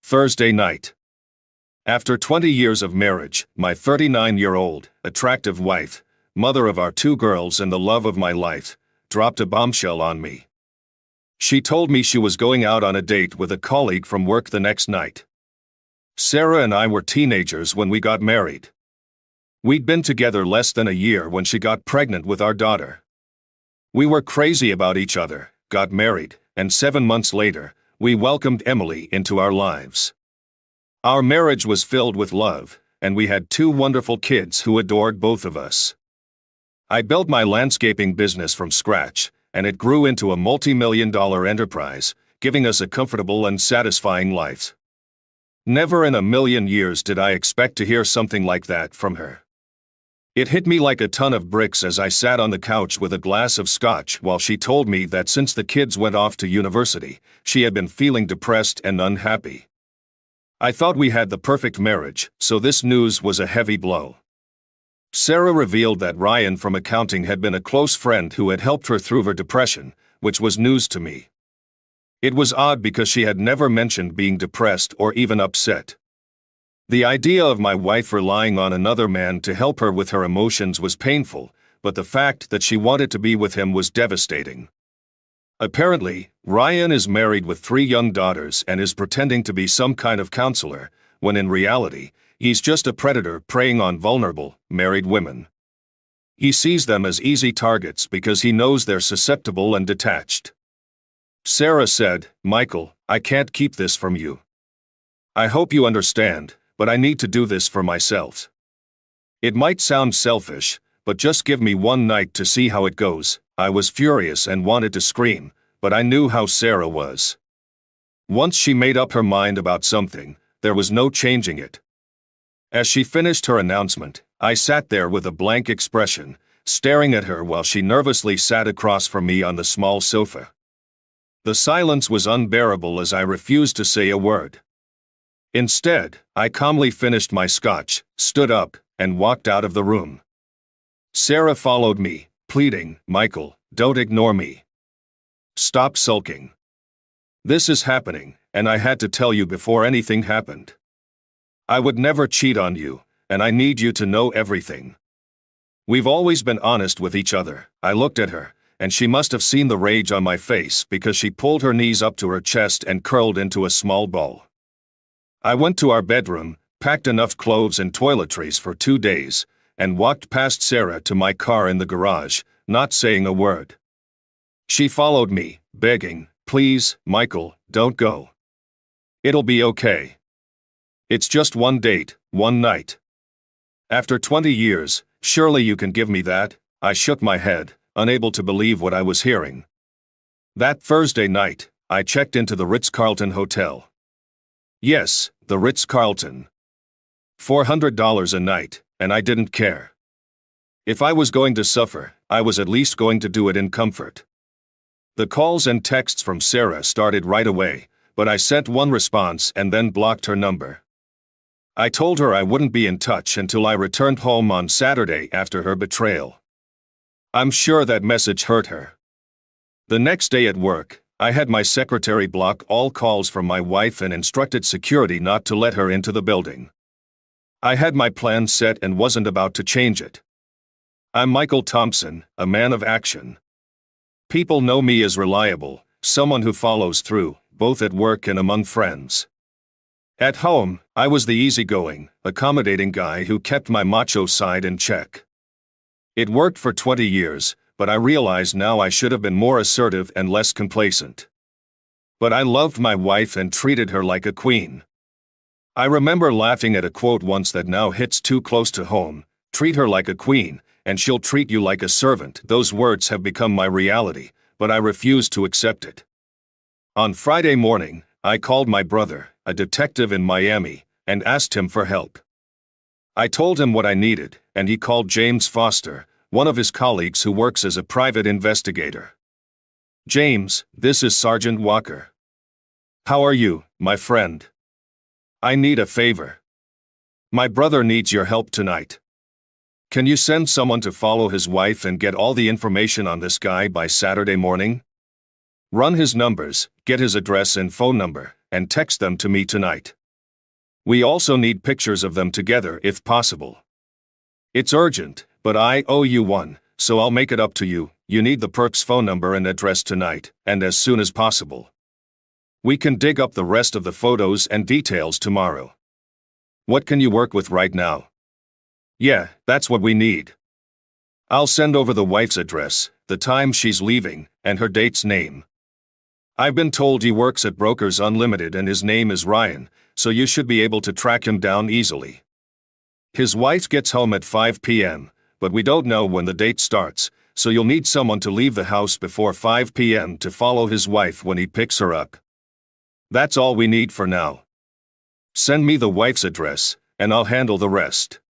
Thursday night. After 20 years of marriage, my 39-year-old, attractive wife, mother of our 2 girls and the love of my life, dropped a bombshell on me. She told me she was going out on a date with a colleague from work the next night. Sarah and I were teenagers when we got married. We'd been together less than a year when she got pregnant with our daughter. We were crazy about each other, got married, and 7 months later, we welcomed Emily into our lives. Our marriage was filled with love, and we had 2 wonderful kids who adored both of us. I built my landscaping business from scratch, and it grew into a multi-million-dollar enterprise, giving us a comfortable and satisfying life. Never in a million years did I expect to hear something like that from her. It hit me like a ton of bricks as I sat on the couch with a glass of scotch while she told me that since the kids went off to university, she had been feeling depressed and unhappy. I thought we had the perfect marriage, so this news was a heavy blow. Sarah revealed that Ryan from accounting had been a close friend who had helped her through her depression, which was news to me. It was odd because she had never mentioned being depressed or even upset. The idea of my wife relying on another man to help her with her emotions was painful, but the fact that she wanted to be with him was devastating. Apparently, Ryan is married with 3 young daughters and is pretending to be some kind of counselor, when in reality, he's just a predator preying on vulnerable, married women. He sees them as easy targets because he knows they're susceptible and detached. Sarah said, "Michael, I can't keep this from you. I hope you understand, but I need to do this for myself. It might sound selfish, but just give me one night to see how it goes." I was furious and wanted to scream, but I knew how Sarah was. Once she made up her mind about something, there was no changing it. As she finished her announcement, I sat there with a blank expression, staring at her while she nervously sat across from me on the small sofa. The silence was unbearable as I refused to say a word. Instead, I calmly finished my scotch, stood up, and walked out of the room. Sarah followed me, pleading, "Michael, don't ignore me. Stop sulking. This is happening, and I had to tell you before anything happened. I would never cheat on you, and I need you to know everything. We've always been honest with each other." I looked at her, and she must have seen the rage on my face because she pulled her knees up to her chest and curled into a small ball. I went to our bedroom, packed enough clothes and toiletries for 2 days, and walked past Sarah to my car in the garage, not saying a word. She followed me, begging, "Please, Michael, don't go. It'll be okay. It's just one date, one night. After 20 years, surely you can give me that." I shook my head, unable to believe what I was hearing. That Thursday night, I checked into the Ritz-Carlton Hotel. Yes, the Ritz-Carlton. $400 a night, and I didn't care. If I was going to suffer, I was at least going to do it in comfort. The calls and texts from Sarah started right away, but I sent one response and then blocked her number. I told her I wouldn't be in touch until I returned home on Saturday after her betrayal. I'm sure that message hurt her. The next day at work, I had my secretary block all calls from my wife and instructed security not to let her into the building. I had my plan set and wasn't about to change it. I'm Michael Thompson, a man of action. People know me as reliable, someone who follows through, both at work and among friends. At home, I was the easygoing, accommodating guy who kept my macho side in check. It worked for 20 years, but I realize now I should have been more assertive and less complacent. But I loved my wife and treated her like a queen. I remember laughing at a quote once that now hits too close to home: "Treat her like a queen, and she'll treat you like a servant." Those words have become my reality, but I refuse to accept it. On Friday morning, I called my brother, a detective in Miami, and asked him for help. I told him what I needed, and he called James Foster, one of his colleagues who works as a private investigator. "James, this is Sergeant Walker. How are you, my friend? I need a favor. My brother needs your help tonight. Can you send someone to follow his wife and get all the information on this guy by Saturday morning? Run his numbers, get his address and phone number, and text them to me tonight." We also need pictures of them together if possible. It's urgent, but I owe you one, so I'll make it up to you. You need the perp's phone number and address tonight, and as soon as possible. We can dig up the rest of the photos and details tomorrow. What can you work with right now? Yeah, that's what we need. I'll send over the wife's address, the time she's leaving, and her date's name. I've been told he works at Brokers Unlimited and his name is Ryan, so you should be able to track him down easily. His wife gets home at 5 p.m., but we don't know when the date starts, so you'll need someone to leave the house before 5 p.m. to follow his wife when he picks her up. That's all we need for now. Send me the wife's address, and I'll handle the rest.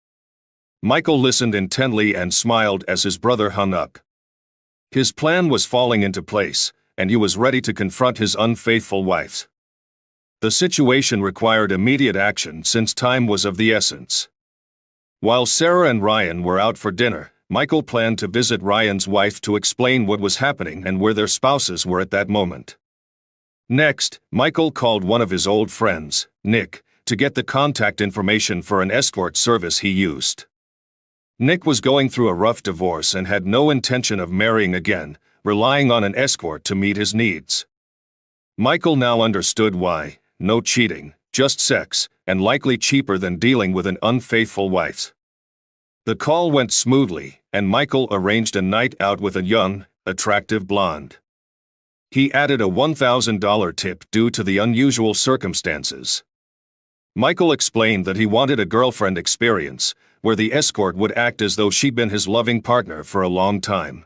Michael listened intently and smiled as his brother hung up. His plan was falling into place, and he was ready to confront his unfaithful wife. The situation required immediate action since time was of the essence. While Sarah and Ryan were out for dinner, Michael planned to visit Ryan's wife to explain what was happening and where their spouses were at that moment. Next, Michael called one of his old friends, Nick, to get the contact information for an escort service he used. Nick was going through a rough divorce and had no intention of marrying again, relying on an escort to meet his needs. Michael now understood why: no cheating, just sex, and likely cheaper than dealing with an unfaithful wife. The call went smoothly, and Michael arranged a night out with a young, attractive blonde. He added a $1,000 tip due to the unusual circumstances. Michael explained that he wanted a girlfriend experience, where the escort would act as though she'd been his loving partner for a long time.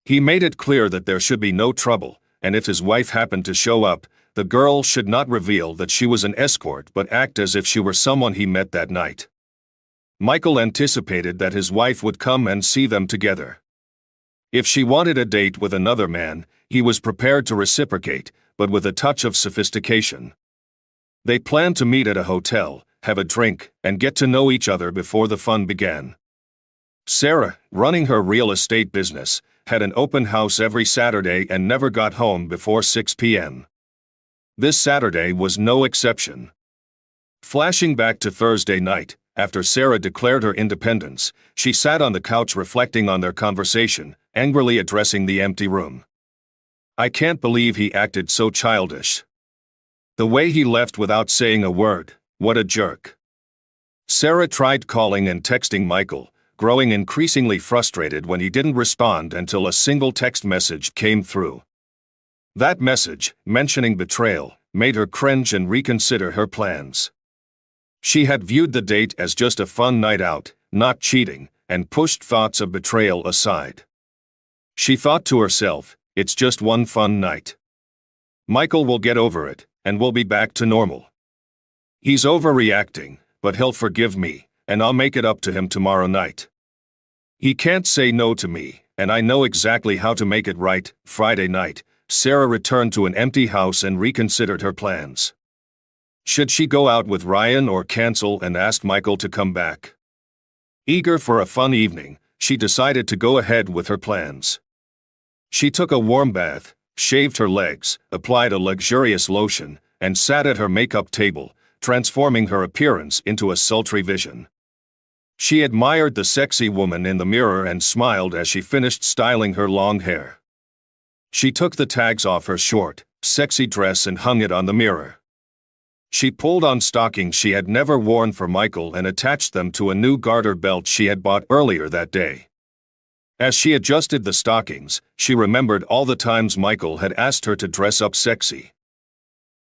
He made it clear that there should be no trouble, and if his wife happened to show up, the girl should not reveal that she was an escort but act as if she were someone he met that night. Michael anticipated that his wife would come and see them together. If she wanted a date with another man, he was prepared to reciprocate, but with a touch of sophistication. They planned to meet at a hotel, have a drink, and get to know each other before the fun began. Sarah, running her real estate business, had an open house every Saturday and never got home before 6 p.m. This Saturday was no exception. Flashing back to Thursday night, after Sarah declared her independence, she sat on the couch reflecting on their conversation, angrily addressing the empty room. I can't believe he acted so childish. The way he left without saying a word, what a jerk. Sarah tried calling and texting Michael, growing increasingly frustrated when he didn't respond until a single text message came through. That message, mentioning betrayal, made her cringe and reconsider her plans. She had viewed the date as just a fun night out, not cheating, and pushed thoughts of betrayal aside. She thought to herself, it's just one fun night. Michael will get over it, and we'll be back to normal. He's overreacting, but he'll forgive me, and I'll make it up to him tomorrow night. He can't say no to me, and I know exactly how to make it right. Friday night, Sarah returned to an empty house and reconsidered her plans. Should she go out with Ryan or cancel and ask Michael to come back? Eager for a fun evening, she decided to go ahead with her plans. She took a warm bath, shaved her legs, applied a luxurious lotion, and sat at her makeup table, transforming her appearance into a sultry vision. She admired the sexy woman in the mirror and smiled as she finished styling her long hair. She took the tags off her short, sexy dress and hung it on the mirror. She pulled on stockings she had never worn for Michael and attached them to a new garter belt she had bought earlier that day. As she adjusted the stockings, she remembered all the times Michael had asked her to dress up sexy.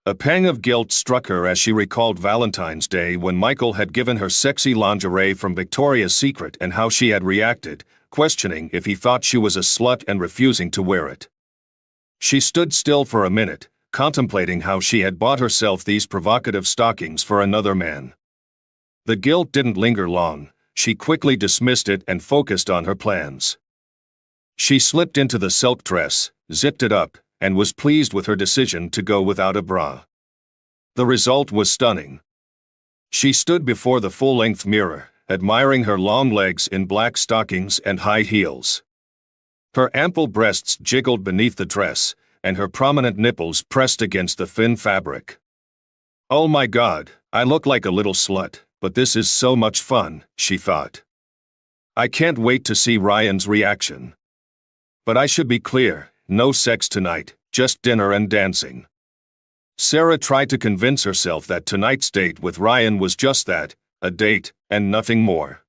A pang of guilt struck her as she recalled Valentine's Day when Michael had given her sexy lingerie from Victoria's Secret and how she had reacted, questioning if he thought she was a slut and refusing to wear it. She stood still for a minute, contemplating how she had bought herself these provocative stockings for another man. The guilt didn't linger long. She quickly dismissed it and focused on her plans. She slipped into the silk dress, zipped it up, and was pleased with her decision to go without a bra. The result was stunning. She stood before the full-length mirror, admiring her long legs in black stockings and high heels. Her ample breasts jiggled beneath the dress, and her prominent nipples pressed against the thin fabric. Oh my God, I look like a little slut, but this is so much fun, she thought. I can't wait to see Ryan's reaction. But I should be clear, no sex tonight, just dinner and dancing. Sarah tried to convince herself that tonight's date with Ryan was just that, a date, and nothing more.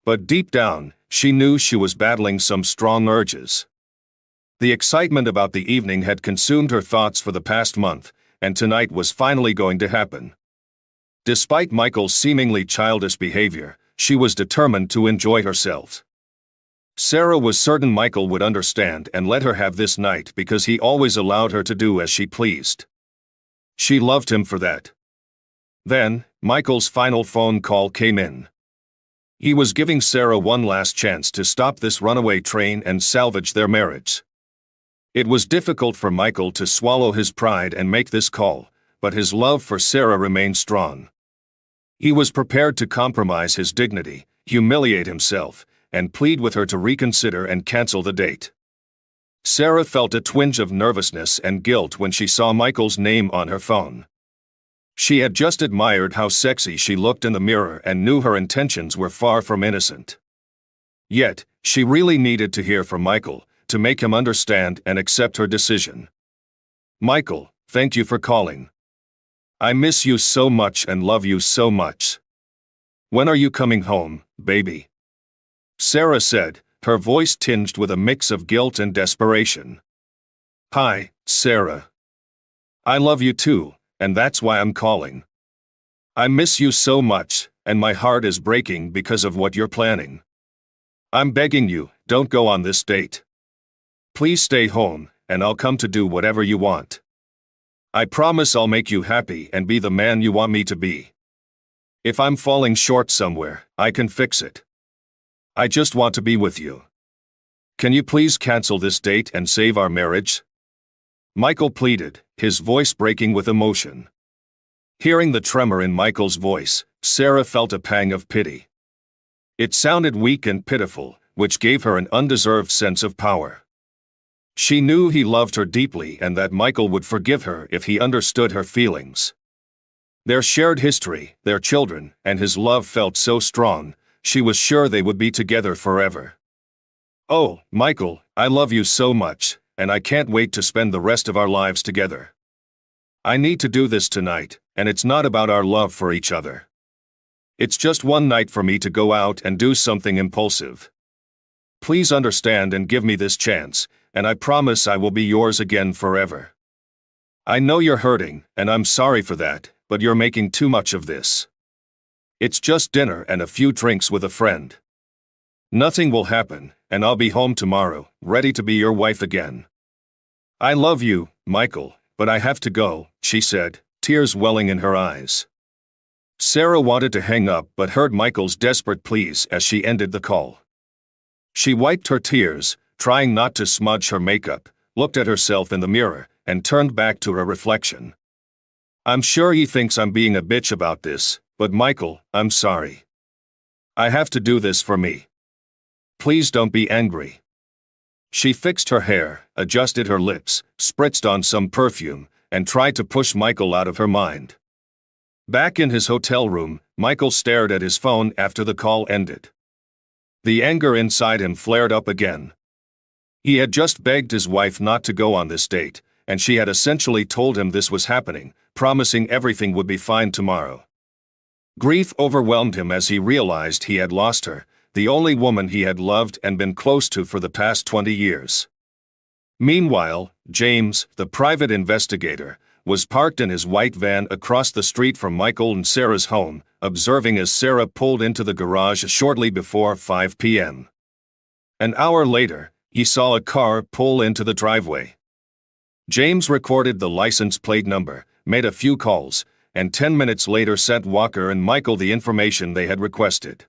But deep down, she knew she was battling some strong urges. The excitement about the evening had consumed her thoughts for the past month, and tonight was finally going to happen. Despite Michael's seemingly childish behavior, she was determined to enjoy herself. Sarah was certain Michael would understand and let her have this night because he always allowed her to do as she pleased. She loved him for that. Then, Michael's final phone call came in. He was giving Sarah one last chance to stop this runaway train and salvage their marriage. It was difficult for Michael to swallow his pride and make this call, but his love for Sarah remained strong. He was prepared to compromise his dignity, humiliate himself, and plead with her to reconsider and cancel the date. Sarah felt a twinge of nervousness and guilt when she saw Michael's name on her phone. She had just admired how sexy she looked in the mirror and knew her intentions were far from innocent. Yet, she really needed to hear from Michael, to make him understand and accept her decision. Michael, thank you for calling. I miss you so much and love you so much. When are you coming home, baby? Sarah said, her voice tinged with a mix of guilt and desperation. Hi, Sarah. I love you too, and that's why I'm calling. I miss you so much, and my heart is breaking because of what you're planning. I'm begging you, don't go on this date. Please stay home, and I'll come to do whatever you want. I promise I'll make you happy and be the man you want me to be. If I'm falling short somewhere, I can fix it. I just want to be with you. Can you please cancel this date and save our marriage? Michael pleaded, his voice breaking with emotion. Hearing the tremor in Michael's voice, Sarah felt a pang of pity. It sounded weak and pitiful, which gave her an undeserved sense of power. She knew he loved her deeply and that Michael would forgive her if he understood her feelings. Their shared history, their children, and his love felt so strong, she was sure they would be together forever. Oh, Michael, I love you so much, and I can't wait to spend the rest of our lives together. I need to do this tonight, and it's not about our love for each other. It's just one night for me to go out and do something impulsive. Please understand and give me this chance, and I promise I will be yours again forever. I know you're hurting, and I'm sorry for that, but you're making too much of this. It's just dinner and a few drinks with a friend. Nothing will happen, and I'll be home tomorrow, ready to be your wife again. I love you, Michael, but I have to go, she said, tears welling in her eyes. Sarah wanted to hang up but heard Michael's desperate pleas as she ended the call. She wiped her tears, trying not to smudge her makeup, looked at herself in the mirror, and turned back to her reflection. I'm sure he thinks I'm being a bitch about this, but Michael, I'm sorry. I have to do this for me. Please don't be angry. She fixed her hair, adjusted her lips, spritzed on some perfume, and tried to push Michael out of her mind. Back in his hotel room, Michael stared at his phone after the call ended. The anger inside him flared up again. He had just begged his wife not to go on this date, and she had essentially told him this was happening, promising everything would be fine tomorrow. Grief overwhelmed him as he realized he had lost her, the only woman he had loved and been close to for the past 20 years. Meanwhile, James, the private investigator, was parked in his white van across the street from Michael and Sarah's home, observing as Sarah pulled into the garage shortly before 5 p.m. An hour later, he saw a car pull into the driveway. James recorded the license plate number, made a few calls, and 10 minutes later sent Walker and Michael the information they had requested.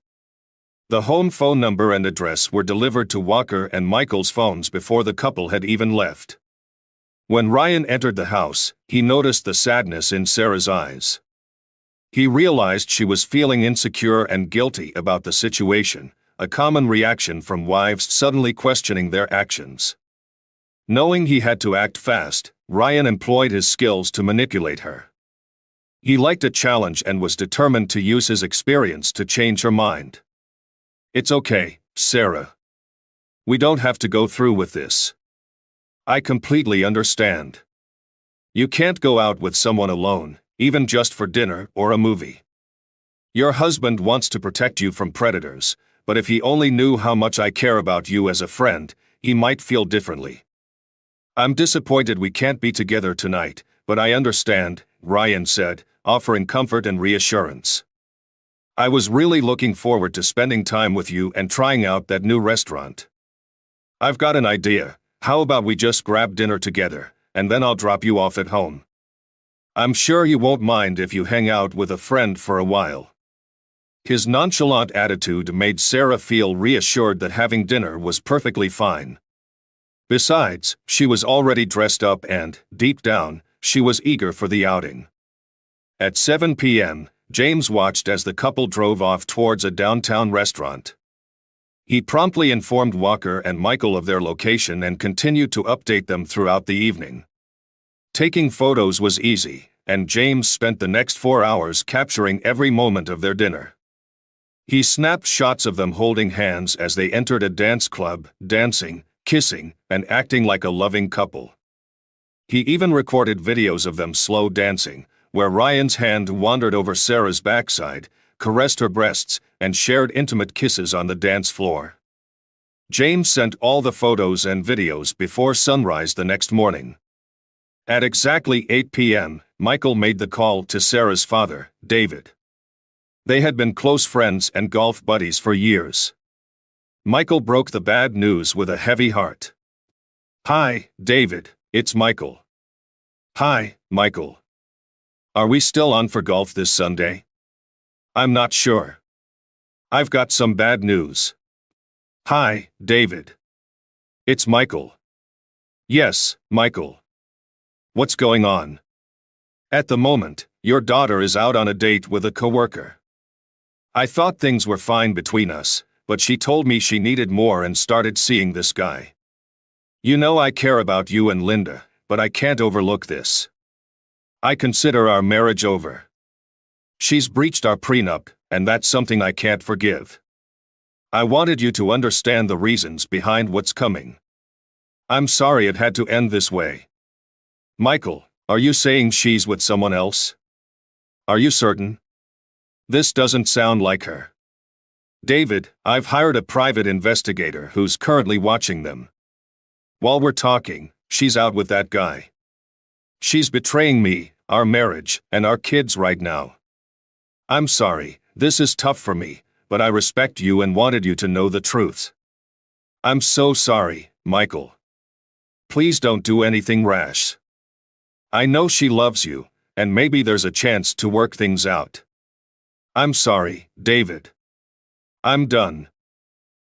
The home phone number and address were delivered to Walker and Michael's phones before the couple had even left. When Ryan entered the house, he noticed the sadness in Sarah's eyes. He realized she was feeling insecure and guilty about the situation, a common reaction from wives suddenly questioning their actions. Knowing he had to act fast, Ryan employed his skills to manipulate her. He liked a challenge and was determined to use his experience to change her mind. It's okay, Sarah. We don't have to go through with this. I completely understand. You can't go out with someone alone, even just for dinner or a movie. Your husband wants to protect you from predators, but if he only knew how much I care about you as a friend, he might feel differently. I'm disappointed we can't be together tonight, but I understand, Ryan said, offering comfort and reassurance. I was really looking forward to spending time with you and trying out that new restaurant. I've got an idea. How about we just grab dinner together, and then I'll drop you off at home. I'm sure you won't mind if you hang out with a friend for a while. His nonchalant attitude made Sarah feel reassured that having dinner was perfectly fine. Besides, she was already dressed up and, deep down, she was eager for the outing. At 7 p.m., James watched as the couple drove off towards a downtown restaurant. He promptly informed Walker and Michael of their location and continued to update them throughout the evening. Taking photos was easy, and James spent the next 4 hours capturing every moment of their dinner. He snapped shots of them holding hands as they entered a dance club, dancing, kissing, and acting like a loving couple. He even recorded videos of them slow dancing, where Ryan's hand wandered over Sarah's backside, caressed her breasts, and shared intimate kisses on the dance floor. James sent all the photos and videos before sunrise the next morning. At exactly 8 p.m., Michael made the call to Sarah's father, David. They had been close friends and golf buddies for years. Michael broke the bad news with a heavy heart. "Hi, David, it's Michael." "Hi, Michael. Are we still on for golf this Sunday?" "I'm not sure. I've got some bad news." "Hi, David. It's Michael." "Yes, Michael. What's going on?" "At the moment, your daughter is out on a date with a coworker. I thought things were fine between us, but she told me she needed more and started seeing this guy. You know I care about you and Linda, but I can't overlook this. I consider our marriage over. She's breached our prenup, and that's something I can't forgive. I wanted you to understand the reasons behind what's coming. I'm sorry it had to end this way." "Michael, are you saying she's with someone else? Are you certain? This doesn't sound like her." "David, I've hired a private investigator who's currently watching them. While we're talking, she's out with that guy. She's betraying me, our marriage, and our kids right now. I'm sorry, this is tough for me, but I respect you and wanted you to know the truth. I'm so sorry, Michael. Please don't do anything rash. I know she loves you, and maybe there's a chance to work things out. I'm sorry, David. I'm done.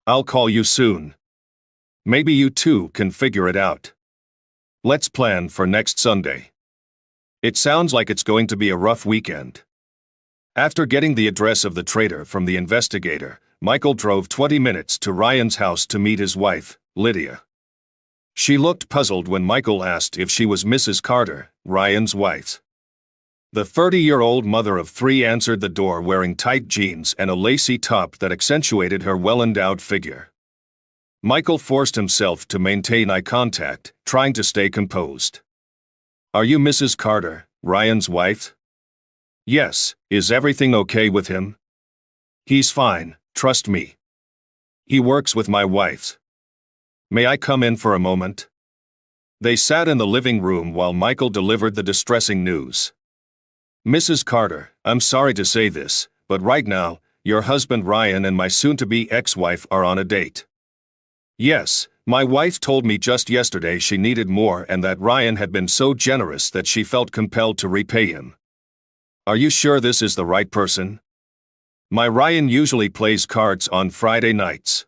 I'll call you soon. Maybe you two can figure it out. Let's plan for next Sunday. It sounds like it's going to be a rough weekend." After getting the address of the traitor from the investigator, Michael drove 20 minutes to Ryan's house to meet his wife, Lydia. She looked puzzled when Michael asked if she was Mrs. Carter, Ryan's wife. The 30-year-old mother of three answered the door wearing tight jeans and a lacy top that accentuated her well-endowed figure. Michael forced himself to maintain eye contact, trying to stay composed. "Are you Mrs. Carter, Ryan's wife?" "Yes, is everything okay with him?" "He's fine, trust me. He works with my wife. May I come in for a moment?" They sat in the living room while Michael delivered the distressing news. "Mrs. Carter, I'm sorry to say this, but right now, your husband Ryan and my soon-to-be ex-wife are on a date." "Yes, my wife told me just yesterday she needed more and that Ryan had been so generous that she felt compelled to repay him. Are you sure this is the right person?" "My Ryan usually plays cards on Friday nights."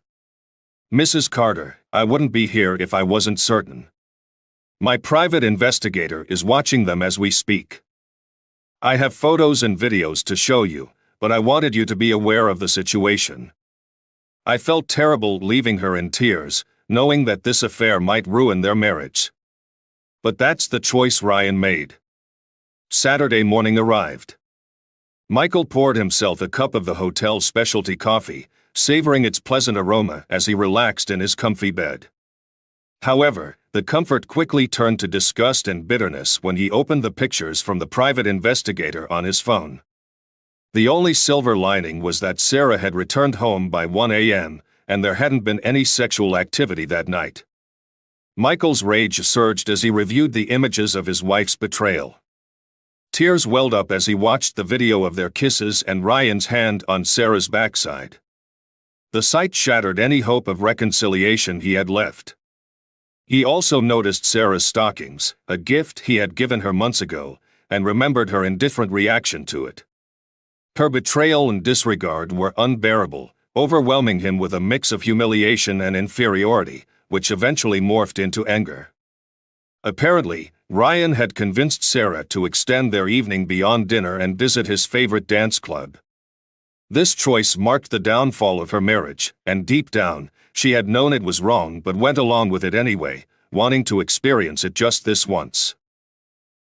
"Mrs. Carter, I wouldn't be here if I wasn't certain. My private investigator is watching them as we speak. I have photos and videos to show you, but I wanted you to be aware of the situation. I felt terrible leaving her in tears, knowing that this affair might ruin their marriage. But that's the choice Ryan made. Saturday morning arrived. Michael poured himself a cup of the hotel's specialty coffee, savoring its pleasant aroma as he relaxed in his comfy bed. However, the comfort quickly turned to disgust and bitterness when he opened the pictures from the private investigator on his phone. The only silver lining was that Sarah had returned home by 1 a.m., and there hadn't been any sexual activity that night. Michael's rage surged as he reviewed the images of his wife's betrayal. Tears welled up as he watched the video of their kisses and Ryan's hand on Sarah's backside. The sight shattered any hope of reconciliation he had left. He also noticed Sarah's stockings, a gift he had given her months ago, and remembered her indifferent reaction to it. Her betrayal and disregard were unbearable, overwhelming him with a mix of humiliation and inferiority, which eventually morphed into anger. Apparently, Ryan had convinced Sarah to extend their evening beyond dinner and visit his favorite dance club. This choice marked the downfall of her marriage, and deep down, she had known it was wrong but went along with it anyway, wanting to experience it just this once.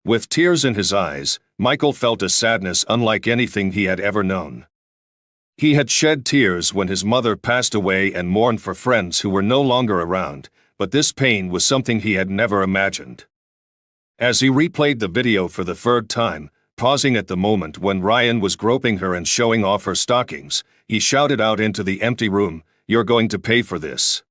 With tears in his eyes, Michael felt a sadness unlike anything he had ever known. He had shed tears when his mother passed away and mourned for friends who were no longer around, but this pain was something he had never imagined. As he replayed the video for the third time, pausing at the moment when Ryan was groping her and showing off her stockings, he shouted out into the empty room, "You're going to pay for this."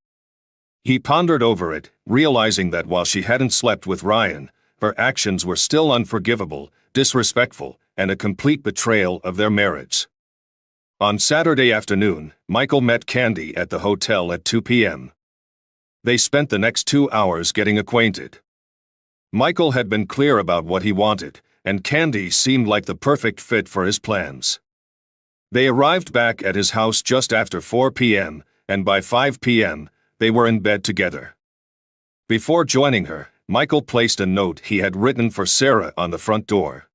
He pondered over it, realizing that while she hadn't slept with Ryan, her actions were still unforgivable, disrespectful, and a complete betrayal of their marriage. On Saturday afternoon, Michael met Candy at the hotel at 2 p.m. They spent the next 2 hours getting acquainted. Michael had been clear about what he wanted, and Candy seemed like the perfect fit for his plans. They arrived back at his house just after 4 p.m., and by 5 p.m., they were in bed together. Before joining her, Michael placed a note he had written for Sarah on the front door.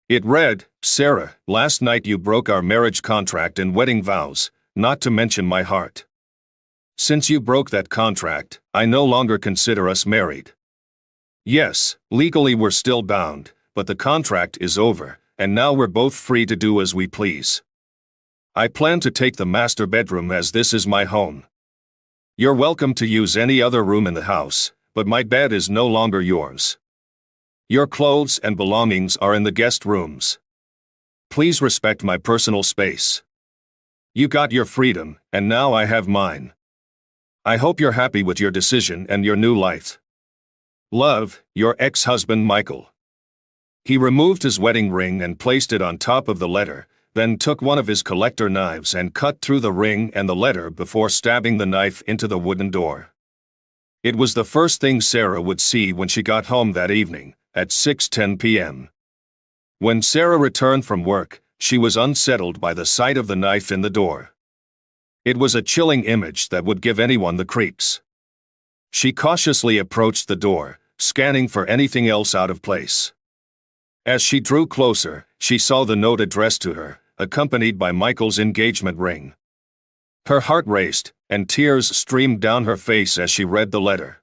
It read, "Sarah, last night you broke our marriage contract and wedding vows, not to mention my heart. Since you broke that contract, I no longer consider us married. Yes, legally we're still bound, but the contract is over, and now we're both free to do as we please. I plan to take the master bedroom as this is my home. You're welcome to use any other room in the house, but my bed is no longer yours. Your clothes and belongings are in the guest rooms. Please respect my personal space. You got your freedom, and now I have mine. I hope you're happy with your decision and your new life. Love, your ex-husband Michael." He removed his wedding ring and placed it on top of the letter, then took one of his collector knives and cut through the ring and the letter before stabbing the knife into the wooden door. It was the first thing Sarah would see when she got home that evening, at 6:10 p.m. When Sarah returned from work, she was unsettled by the sight of the knife in the door. It was a chilling image that would give anyone the creeps. She cautiously approached the door, scanning for anything else out of place. As she drew closer, she saw the note addressed to her, accompanied by Michael's engagement ring. Her heart raced, and tears streamed down her face as she read the letter.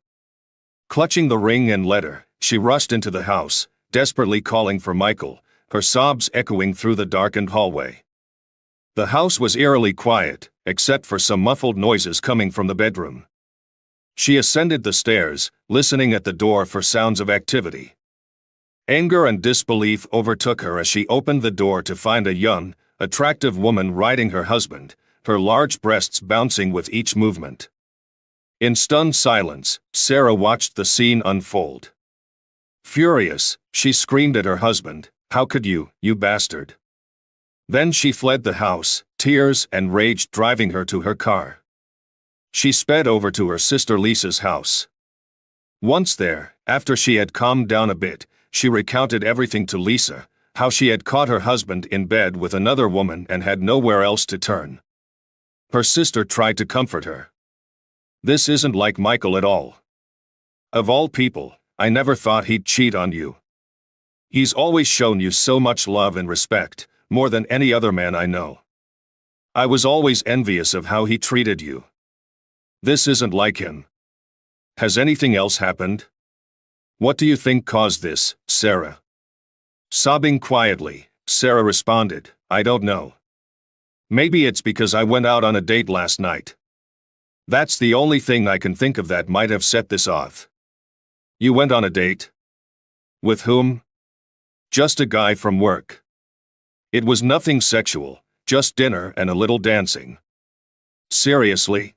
Clutching the ring and letter, she rushed into the house, desperately calling for Michael, her sobs echoing through the darkened hallway. The house was eerily quiet, except for some muffled noises coming from the bedroom. She ascended the stairs, listening at the door for sounds of activity. Anger and disbelief overtook her as she opened the door to find a young, attractive woman riding her husband, her large breasts bouncing with each movement. In stunned silence, Sarah watched the scene unfold. Furious, she screamed at her husband, "How could you, you bastard?" Then she fled the house, tears and rage driving her to her car. She sped over to her sister Lisa's house. Once there, after she had calmed down a bit, she recounted everything to Lisa, how she had caught her husband in bed with another woman and had nowhere else to turn. Her sister tried to comfort her. "This isn't like Michael at all. Of all people, I never thought he'd cheat on you. He's always shown you so much love and respect, more than any other man I know. I was always envious of how he treated you. This isn't like him. Has anything else happened? What do you think caused this, Sarah?" Sobbing quietly, Sarah responded, I don't know. Maybe it's because I went out on a date last night. That's the only thing I can think of that might have set this off. You went on a date? With whom? Just a guy from work. It was nothing sexual, just dinner and a little dancing. Seriously?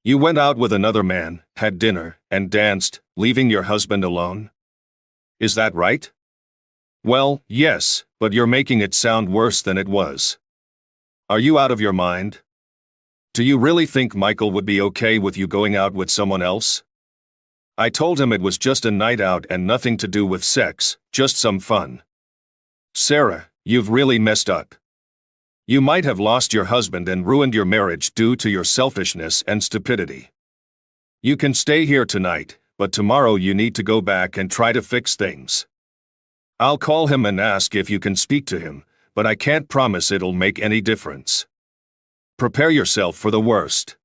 You went out with another man, had dinner, and danced, leaving your husband alone? Is that right? Well, yes, but you're making it sound worse than it was. Are you out of your mind? Do you really think Michael would be okay with you going out with someone else? I told him it was just a night out and nothing to do with sex, just some fun. Sarah, you've really messed up. You might have lost your husband and ruined your marriage due to your selfishness and stupidity. You can stay here tonight, but tomorrow you need to go back and try to fix things. I'll call him and ask if you can speak to him, but I can't promise it'll make any difference. Prepare yourself for the worst.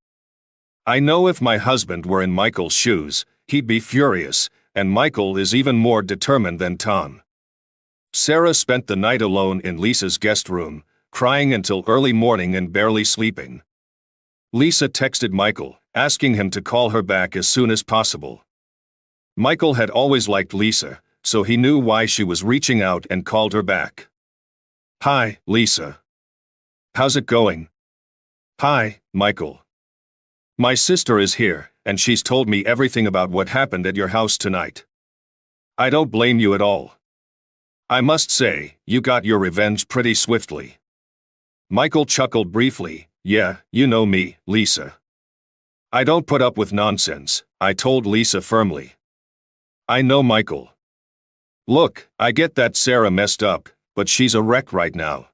I know if my husband were in Michael's shoes, he'd be furious, and Michael is even more determined than Tom. Sarah spent the night alone in Lisa's guest room, crying until early morning and barely sleeping. Lisa texted Michael, asking him to call her back as soon as possible. Michael had always liked Lisa, so he knew why she was reaching out and called her back. Hi, Lisa. How's it going? Hi, Michael. My sister is here, and she's told me everything about what happened at your house tonight. I don't blame you at all. I must say, you got your revenge pretty swiftly. Michael chuckled briefly. Yeah, you know me, Lisa. I don't put up with nonsense, I told Lisa firmly. I know Michael. Look, I get that Sarah messed up, but she's a wreck right now.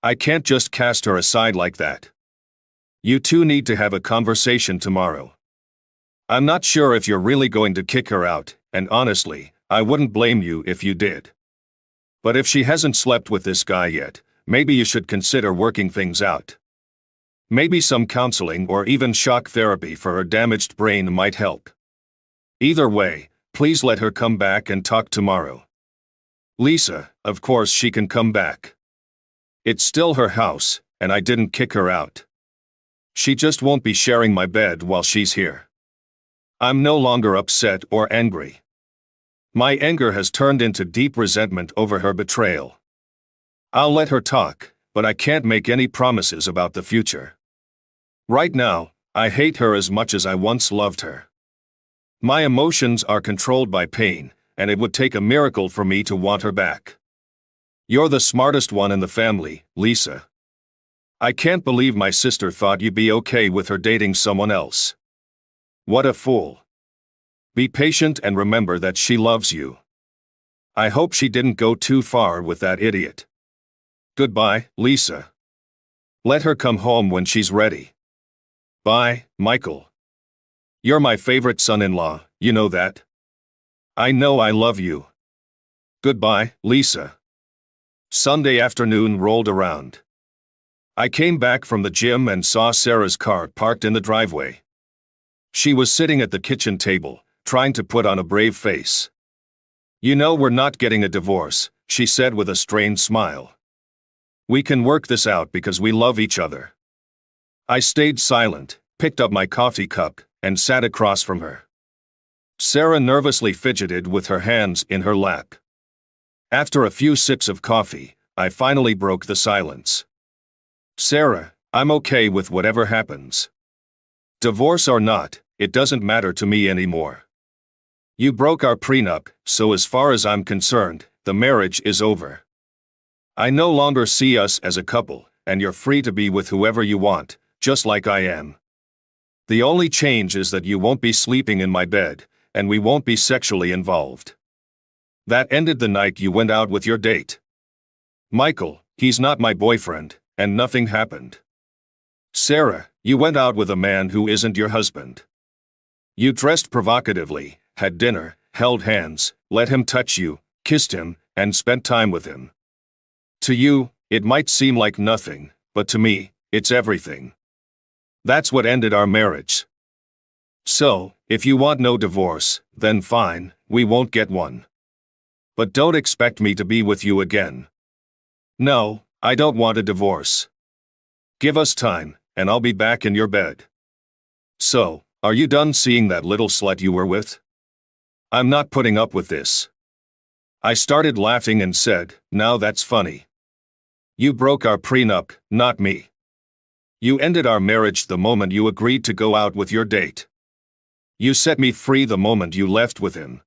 I can't just cast her aside like that. You two need to have a conversation tomorrow. I'm not sure if you're really going to kick her out, and honestly, I wouldn't blame you if you did. But if she hasn't slept with this guy yet, maybe you should consider working things out. Maybe some counseling or even shock therapy for her damaged brain might help. Either way, please let her come back and talk tomorrow. Lisa, of course she can come back. It's still her house, and I didn't kick her out. She just won't be sharing my bed while she's here. I'm no longer upset or angry. My anger has turned into deep resentment over her betrayal. I'll let her talk, but I can't make any promises about the future. Right now, I hate her as much as I once loved her. My emotions are controlled by pain, and it would take a miracle for me to want her back. You're the smartest one in the family, Lisa. I can't believe my sister thought you'd be okay with her dating someone else. What a fool. Be patient and remember that she loves you. I hope she didn't go too far with that idiot. Goodbye, Lisa. Let her come home when she's ready. Bye, Michael. You're my favorite son-in-law, you know that? I know I love you. Goodbye, Lisa. Sunday afternoon rolled around. I came back from the gym and saw Sarah's car parked in the driveway. She was sitting at the kitchen table, trying to put on a brave face. You know we're not getting a divorce, she said with a strained smile. We can work this out because we love each other. I stayed silent, picked up my coffee cup, and sat across from her. Sarah nervously fidgeted with her hands in her lap. After a few sips of coffee, I finally broke the silence. Sarah, I'm okay with whatever happens. Divorce or not, it doesn't matter to me anymore. You broke our prenup, so as far as I'm concerned, the marriage is over. I no longer see us as a couple, and you're free to be with whoever you want, just like I am. The only change is that you won't be sleeping in my bed, and we won't be sexually involved. That ended the night you went out with your date. Michael, he's not my boyfriend, and nothing happened. Sarah, you went out with a man who isn't your husband. You dressed provocatively, had dinner, held hands, let him touch you, kissed him, and spent time with him. To you, it might seem like nothing, but to me, it's everything. That's what ended our marriage. So, if you want no divorce, then fine, we won't get one. But don't expect me to be with you again. No, I don't want a divorce. Give us time, and I'll be back in your bed. So, are you done seeing that little slut you were with? I'm not putting up with this. I started laughing and said, now that's funny. You broke our prenup, not me. You ended our marriage the moment you agreed to go out with your date. You set me free the moment you left with him.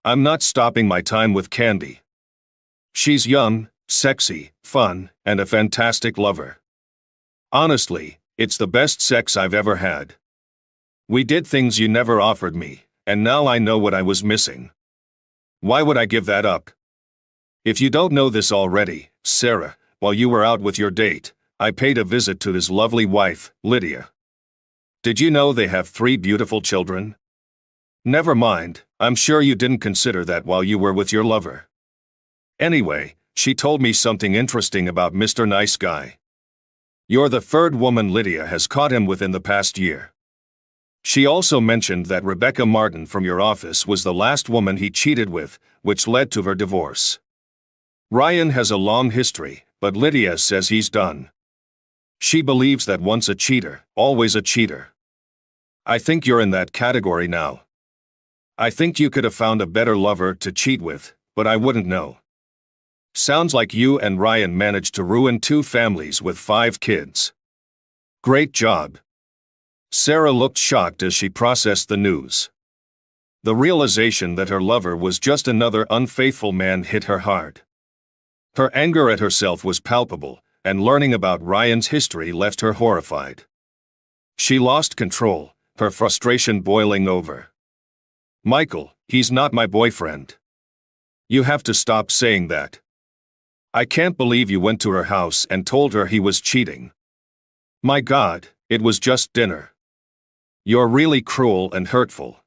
I'm not stopping my time with Candy. She's young, sexy, fun, and a fantastic lover. Honestly, it's the best sex I've ever had. We did things you never offered me, and now I know what I was missing. Why would I give that up? If you don't know this already, Sarah, while you were out with your date, I paid a visit to his lovely wife, Lydia. Did you know they have 3 beautiful children? Never mind, I'm sure you didn't consider that while you were with your lover. Anyway, she told me something interesting about Mr. Nice Guy. You're the 3rd woman Lydia has caught him with in the past year. She also mentioned that Rebecca Martin from your office was the last woman he cheated with, which led to her divorce. Ryan has a long history, but Lydia says he's done. She believes that once a cheater, always a cheater. I think you're in that category now. I think you could have found a better lover to cheat with, but I wouldn't know. Sounds like you and Ryan managed to ruin 2 families with 5 kids. Great job. Sarah looked shocked as she processed the news. The realization that her lover was just another unfaithful man hit her hard. Her anger at herself was palpable, and learning about Ryan's history left her horrified. She lost control, her frustration boiling over. Michael, he's not my boyfriend. You have to stop saying that. I can't believe you went to her house and told her he was cheating. My God, it was just dinner. You're really cruel and hurtful.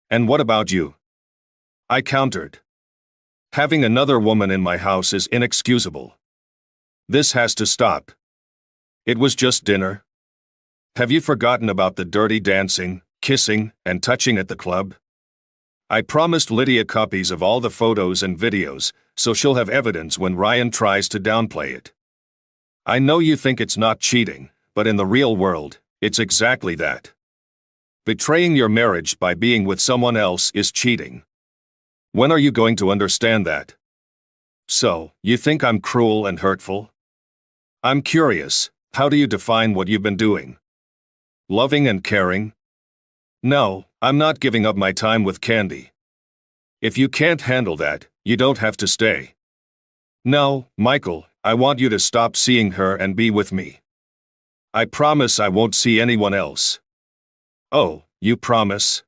And what about you? I countered. Having another woman in my house is inexcusable. This has to stop. It was just dinner. Have you forgotten about the dirty dancing, kissing, and touching at the club? I promised Lydia copies of all the photos and videos, so she'll have evidence when Ryan tries to downplay it. I know you think it's not cheating, but in the real world, it's exactly that. Betraying your marriage by being with someone else is cheating. When are you going to understand that? So, you think I'm cruel and hurtful? I'm curious, how do you define what you've been doing? Loving and caring? No, I'm not giving up my time with Candy. If you can't handle that, you don't have to stay. No, Michael, I want you to stop seeing her and be with me. I promise I won't see anyone else. Oh, you promise?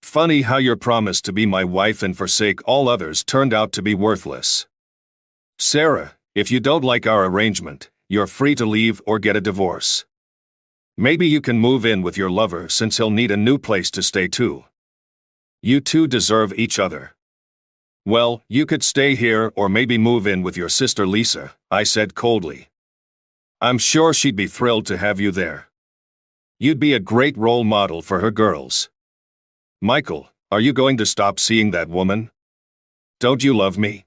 Funny how your promise to be my wife and forsake all others turned out to be worthless. Sarah, if you don't like our arrangement, you're free to leave or get a divorce. Maybe you can move in with your lover since he'll need a new place to stay too. You two deserve each other. Well, you could stay here or maybe move in with your sister Lisa, I said coldly. I'm sure she'd be thrilled to have you there. You'd be a great role model for her girls. Michael, are you going to stop seeing that woman? Don't you love me?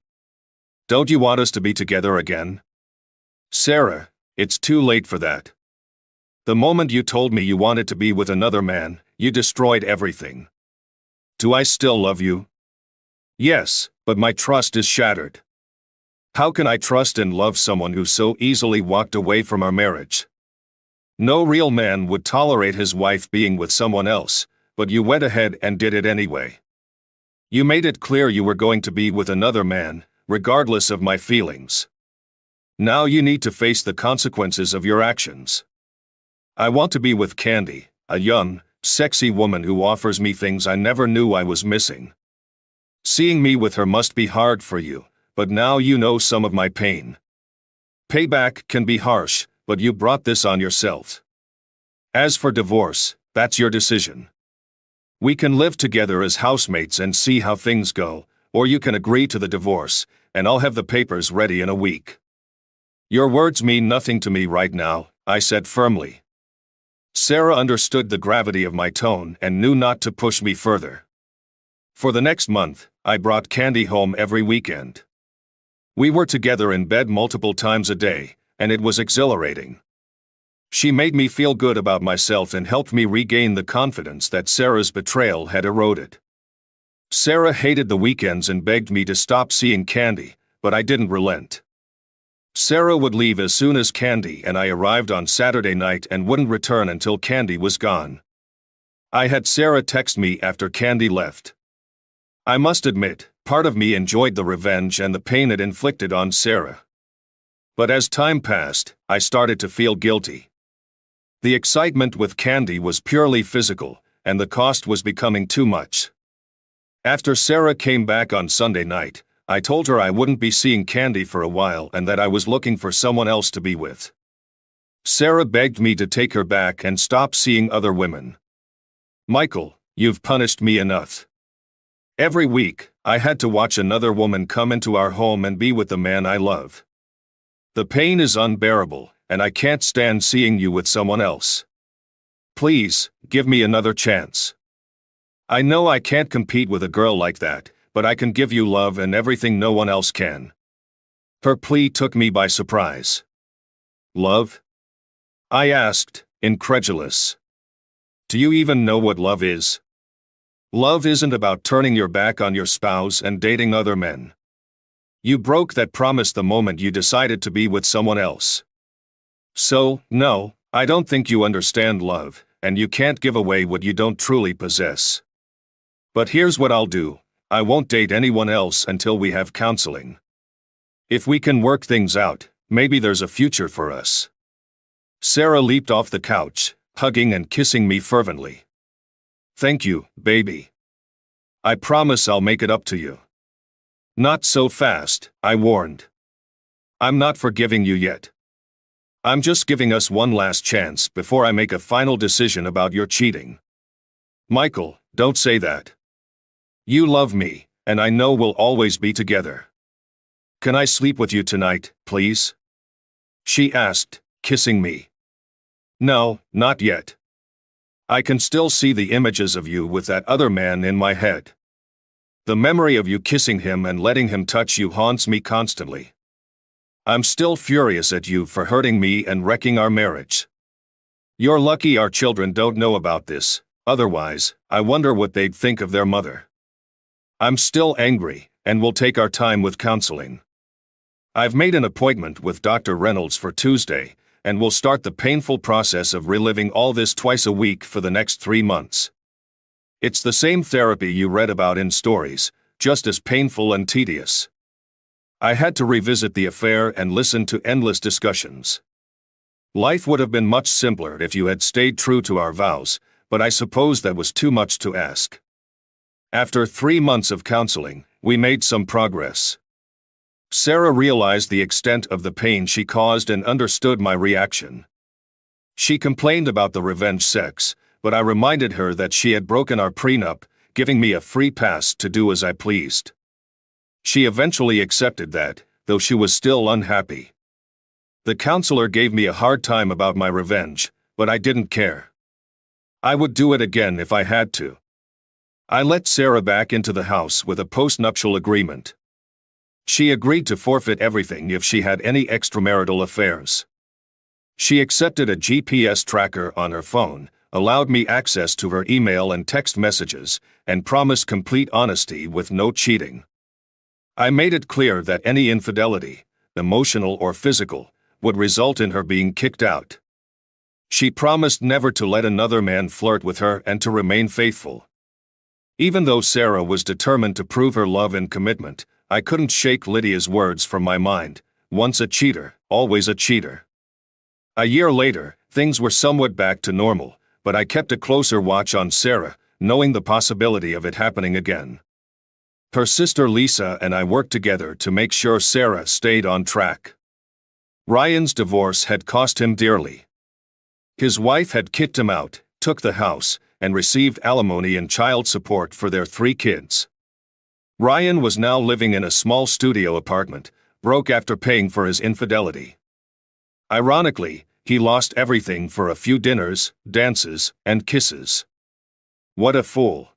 Don't you want us to be together again? Sarah, it's too late for that. The moment you told me you wanted to be with another man, you destroyed everything. Do I still love you? Yes, but my trust is shattered. How can I trust and love someone who so easily walked away from our marriage? No real man would tolerate his wife being with someone else, but you went ahead and did it anyway. You made it clear you were going to be with another man, regardless of my feelings. Now you need to face the consequences of your actions. I want to be with Candy, a young, sexy woman who offers me things I never knew I was missing. Seeing me with her must be hard for you, but now you know some of my pain. Payback can be harsh, but you brought this on yourself. As for divorce, that's your decision. We can live together as housemates and see how things go, or you can agree to the divorce, and I'll have the papers ready in a week. Your words mean nothing to me right now, I said firmly. Sarah understood the gravity of my tone and knew not to push me further. For the next month, I brought Candy home every weekend. We were together in bed multiple times a day, and it was exhilarating. She made me feel good about myself and helped me regain the confidence that Sarah's betrayal had eroded. Sarah hated the weekends and begged me to stop seeing Candy, but I didn't relent. Sarah would leave as soon as Candy and I arrived on Saturday night and wouldn't return until Candy was gone. I had Sarah text me after Candy left. I must admit, part of me enjoyed the revenge and the pain it inflicted on Sarah. But as time passed, I started to feel guilty. The excitement with Candy was purely physical, and the cost was becoming too much. After Sarah came back on Sunday night, I told her I wouldn't be seeing Candy for a while and that I was looking for someone else to be with. Sarah begged me to take her back and stop seeing other women. "Michael, you've punished me enough. Every week, I had to watch another woman come into our home and be with the man I love. The pain is unbearable, and I can't stand seeing you with someone else. Please, give me another chance. I know I can't compete with a girl like that, but I can give you love and everything no one else can." Her plea took me by surprise. "Love?" I asked, incredulous. "Do you even know what love is? Love isn't about turning your back on your spouse and dating other men. You broke that promise the moment you decided to be with someone else. So, no, I don't think you understand love, and you can't give away what you don't truly possess. But here's what I'll do. I won't date anyone else until we have counseling. If we can work things out, maybe there's a future for us." Sarah leaped off the couch, hugging and kissing me fervently. "Thank you, baby. I promise I'll make it up to you." "Not so fast," I warned. "I'm not forgiving you yet. I'm just giving us one last chance before I make a final decision about your cheating." "Michael, don't say that. You love me, and I know we'll always be together. Can I sleep with you tonight, please?" she asked, kissing me. "No, not yet. I can still see the images of you with that other man in my head. The memory of you kissing him and letting him touch you haunts me constantly. I'm still furious at you for hurting me and wrecking our marriage. You're lucky our children don't know about this, otherwise, I wonder what they'd think of their mother. I'm still angry, and we'll take our time with counseling. I've made an appointment with Dr. Reynolds for Tuesday, and we'll start the painful process of reliving all this twice a week for the next 3 months. It's the same therapy you read about in stories, just as painful and tedious. I had to revisit the affair and listen to endless discussions. Life would have been much simpler if you had stayed true to our vows, but I suppose that was too much to ask. After 3 months of counseling, we made some progress. Sarah realized the extent of the pain she caused and understood my reaction. She complained about the revenge sex, but I reminded her that she had broken our prenup, giving me a free pass to do as I pleased. She eventually accepted that, though she was still unhappy. The counselor gave me a hard time about my revenge, but I didn't care. I would do it again if I had to. I let Sarah back into the house with a postnuptial agreement. She agreed to forfeit everything if she had any extramarital affairs. She accepted a GPS tracker on her phone, allowed me access to her email and text messages, and promised complete honesty with no cheating. I made it clear that any infidelity, emotional or physical, would result in her being kicked out. She promised never to let another man flirt with her and to remain faithful. Even though Sarah was determined to prove her love and commitment, I couldn't shake Lydia's words from my mind. Once a cheater, always a cheater. A year later, things were somewhat back to normal, but I kept a closer watch on Sarah, knowing the possibility of it happening again. Her sister Lisa and I worked together to make sure Sarah stayed on track. Ryan's divorce had cost him dearly. His wife had kicked him out, took the house, and received alimony and child support for their 3 kids. Ryan was now living in a small studio apartment, broke after paying for his infidelity. Ironically, he lost everything for a few dinners, dances, and kisses. What a fool.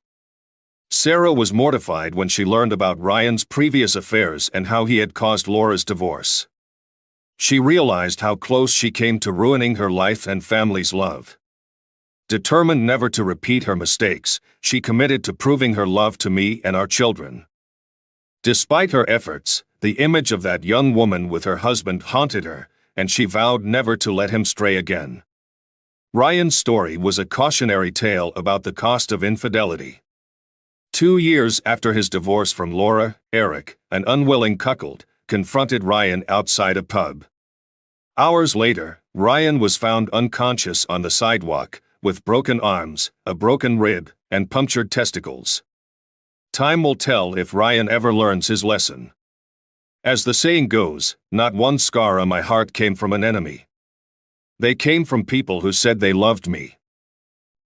Sarah was mortified when she learned about Ryan's previous affairs and how he had caused Laura's divorce. She realized how close she came to ruining her life and family's love. Determined never to repeat her mistakes, she committed to proving her love to me and our children. Despite her efforts, the image of that young woman with her husband haunted her, and she vowed never to let him stray again. Ryan's story was a cautionary tale about the cost of infidelity. 2 years after his divorce from Laura, Eric, an unwilling cuckold, confronted Ryan outside a pub. Hours later, Ryan was found unconscious on the sidewalk, with broken arms, a broken rib, and punctured testicles. Time will tell if Ryan ever learns his lesson. As the saying goes, not one scar on my heart came from an enemy. They came from people who said they loved me.